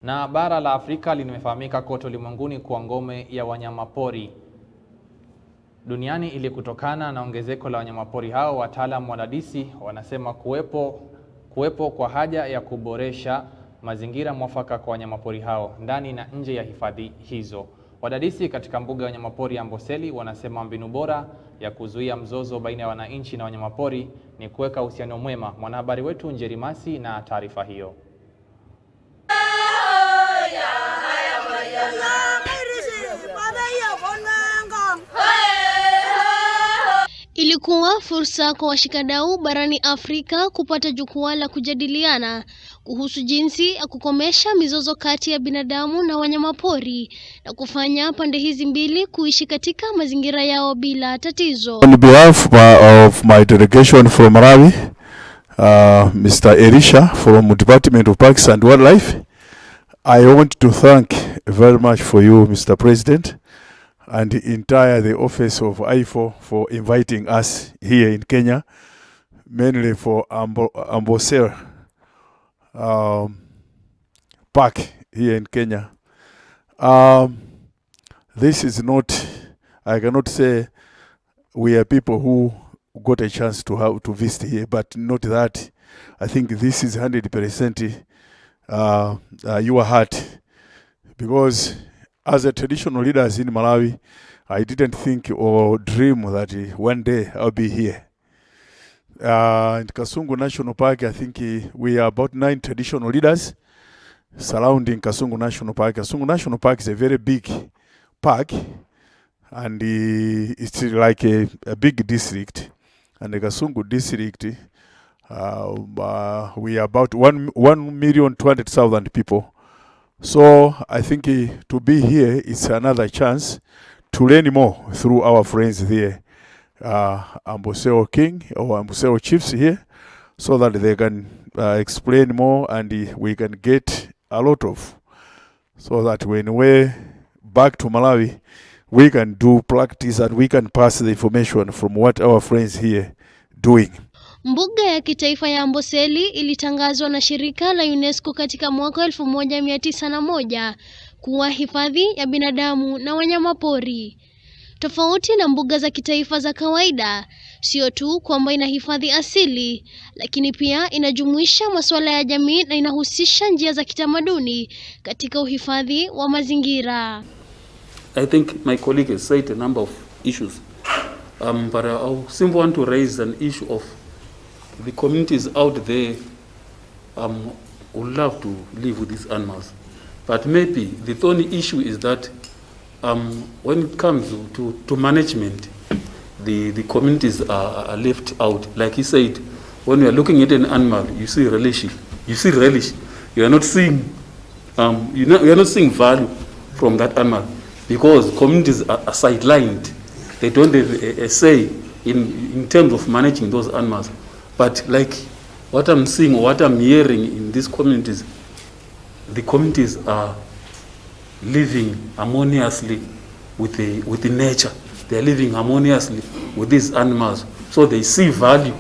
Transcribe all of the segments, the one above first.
Na bara la Afrika limefahamika kote ulimwenguni kuwa ngome ya wanyama pori duniani ili kutokana na ongezeko la wanyama pori hao. Wataalamu wanadadisi wanasema kuwepo kwa haja ya kuboresha mazingira mwafaka kwa wanyama pori hao ndani na nje ya hifadhi hizo. Wadadisi katika mbuga ya wanyama pori ya Amboseli wanasema mbinu bora ya kuzuia mzozo baina ya wananchi na wanyama pori ni kuweka uhusiano mwema. Mwanahabari wetu Njerimasi na taarifa hiyo. Ilikuwa fursa kwa washikadau barani Afrika kupata jukwaa la kujadiliana kuhusu jinsi ya kukomesha mizozo kati ya binadamu na wanyama pori na kufanya pande hizi mbili kuishi katika mazingira yao bila tatizo. On behalf of my delegation from Malawi, Mr. Elisha from Department of Parks and Wildlife, I want to thank very much for you, Mr. President, and the entire office of IFO for inviting us here in Kenya, mainly for Amboseli Park here in Kenya. This is not, I cannot say we are people who got a chance to visit here, but not that. I think this is 100% your heart, because as a traditional leaders in Malawi, I didn't think or dream that one day I'll be here. In Kasungu National Park, I think we are about 9 traditional leaders surrounding Kasungu National Park. Kasungu National Park is a very big park, and it's like a big district. And the Kasungu district, we are about 1,200,000 people. So I think to be here is another chance to learn more through our friends there, Amboseli King or Amboseli Chiefs here, so that they can explain more and we can get a lot of, so that when we're back to Malawi, we can do practice and we can pass the information from what our friends here doing. Mbuga ya kitaifa ya Amboseli ilitangazwa na shirika la UNESCO katika mwaka 1901 kuwa hifadhi ya binadamu na wanyama pori. Tofauti na mbuga za kitaifa za kawaida, sio tu kwamba ina hifadhi asili, lakini pia inajumuisha masuala ya jamii na inahusisha njia za kitamaduni katika uhifadhi wa mazingira. I think my colleague has said a number of issues, but I simply want to raise an issue of the communities out there would love to live with these animals. But maybe the thorny issue is that when it comes to management, the communities are left out. Like he said, when you are looking at an animal, you see relish. You are not seeing you are not seeing value from that animal, because communities are sidelined. They don't have a say in terms of managing those animals. But like what I'm seeing or what I'm hearing in these communities, the communities are living harmoniously with the nature. They are living harmoniously with these animals. So they see value.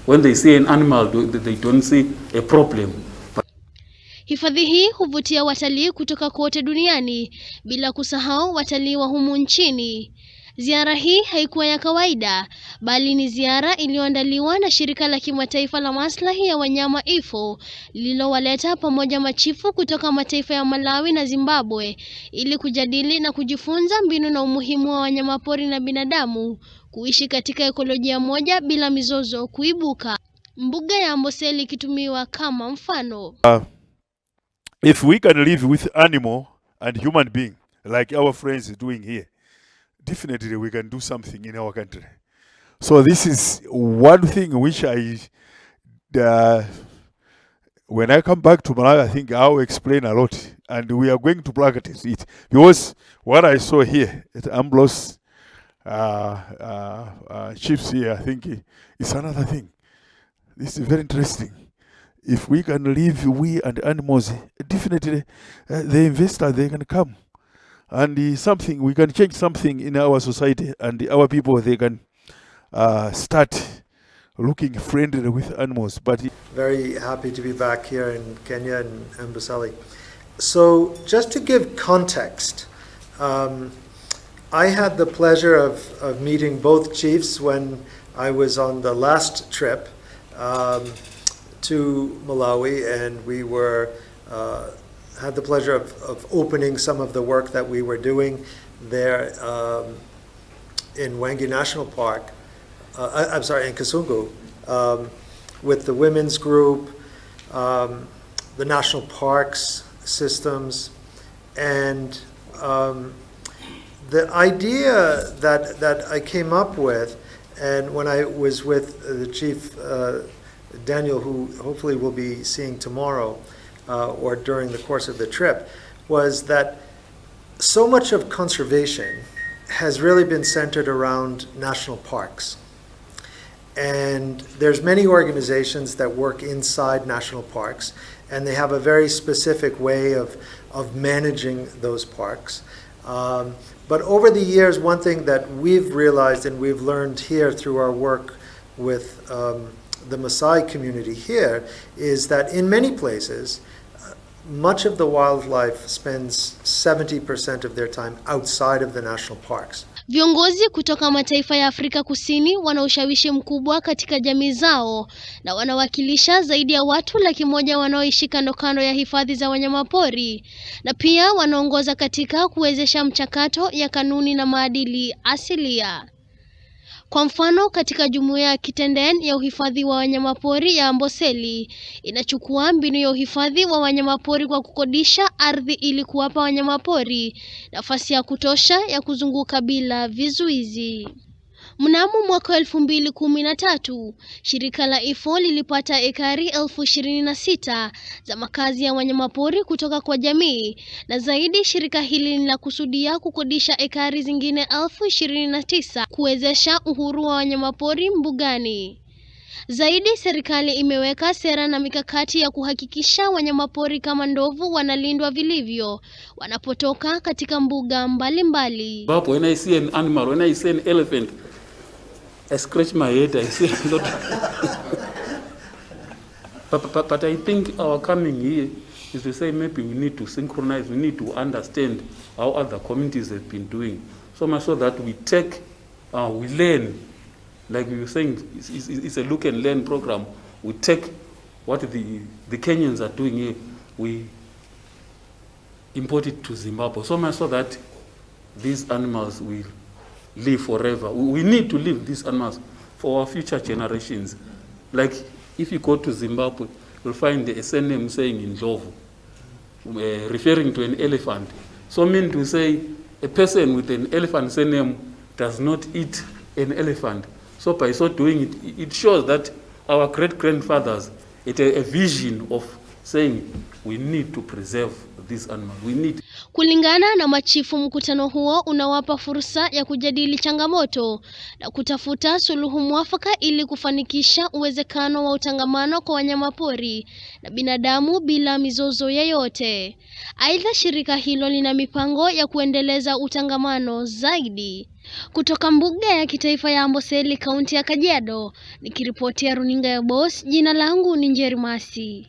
When they see an animal, they don't see a problem. Hifadhi hii huvutia watalii kutoka kote duniani, bila kusahau watalii wa humu nchini. Ziara hii haikuwa ya kawaida, bali ni ziara iliyoandaliwa na shirika la kimataifa la maslahi ya wanyama IFO, lililowaleta pamoja machifu kutoka mataifa ya Malawi na Zimbabwe ili kujadili na kujifunza mbinu na umuhimu wa wanyama pori na binadamu kuishi katika ekolojia moja bila mizozo kuibuka. Mbuga ya Amboseli ikitumiwa kama mfano. If we can live with animal and human being like our friends are doing here, definitely we can do something in our country. So this is one thing which when I come back to Malawi, I think I'll explain a lot, and we are going to practice it, because what I saw here at Amboseli Chiefs here, I think is another thing. This is very interesting. If we can live, we and animals, definitely the investor, they can come. And something, we can change something in our society, and our people, they can start looking friendly with animals. But very happy to be back here in Kenya and Amboseli. So just to give context, I had the pleasure of meeting both chiefs when I was on the last trip to Malawi, and we were had the pleasure of opening some of the work that we were doing there in Wangi National Park. I'm sorry, in Kasungu, with the women's group, the national parks systems, and the idea that I came up with, and when I was with the chief Daniel, who hopefully we'll be seeing tomorrow or during the course of the trip, was that so much of conservation has really been centered around national parks. And there's many organizations that work inside national parks, and they have a very specific way of managing those parks. But over the years, one thing that we've realized and we've learned here through our work with the Maasai community here is that in many places, much of the wildlife spends 70% of their time outside of the national parks. Viongozi kutoka mataifa ya Afrika Kusini wana ushawishi mkubwa katika jamii zao na wanawakilisha zaidi ya watu 100,000 wanaoishi kando kando ya hifadhi za wanyamapori, na pia wanaongoza katika kuwezesha mchakato ya kanuni na maadili asilia. Kwa mfano, katika jumuiya ya Kitenden ya uhifadhi wa wanyamapori ya Amboseli, inachukua mbinu ya uhifadhi wa wanyamapori kwa kukodisha ardhi ili kuwapa wanyamapori nafasi ya kutosha ya kuzunguka bila vizuizi. Mnamo mwaka 2013, shirika la IFO lilipata ekari 26,000 za makazi ya wanyamapori kutoka kwa jamii, na zaidi shirika hili linakusudia kukodisha ekari zingine 29,000 kuwezesha uhuru wa wanyamapori mbugani. Zaidi, serikali imeweka sera na mikakati ya kuhakikisha wanyamapori kama ndovu wanalindwa vilivyo wanapotoka katika mbuga mbalimbali. When I see an animal, when I see an elephant, I scratch my head, I say a lot. But I think our coming here is to say maybe we need to synchronize, we need to understand how other communities have been doing, so much so that we take, we learn, like we were saying, it's a look and learn program. We take what the Kenyans are doing here, we import it to Zimbabwe, so much so that these animals will live forever. We need to leave these animals for our future generations. Like if you go to Zimbabwe, you'll find the SNM saying in Ndlovu, referring to an elephant. So mean to say a person with an elephant SNM does not eat an elephant. So by so doing it shows that our great-grandfathers had a vision of saying we need to preserve these animals. We need. Kulingana na machifu, mkutano huo unawapa fursa ya kujadili changamoto na kutafuta suluhu mwafaka ili kufanikisha uwezekano wa utangamano kwa wanyamapori na binadamu bila mizozo yoyote. Aidha, shirika hilo lina mipango ya kuendeleza utangamano zaidi. Kutoka mbuga ya kitaifa ya Amboseli, kaunti ya Kajiado, nikiripotia runinga ya Boss, jina langu ni Njeri Masi.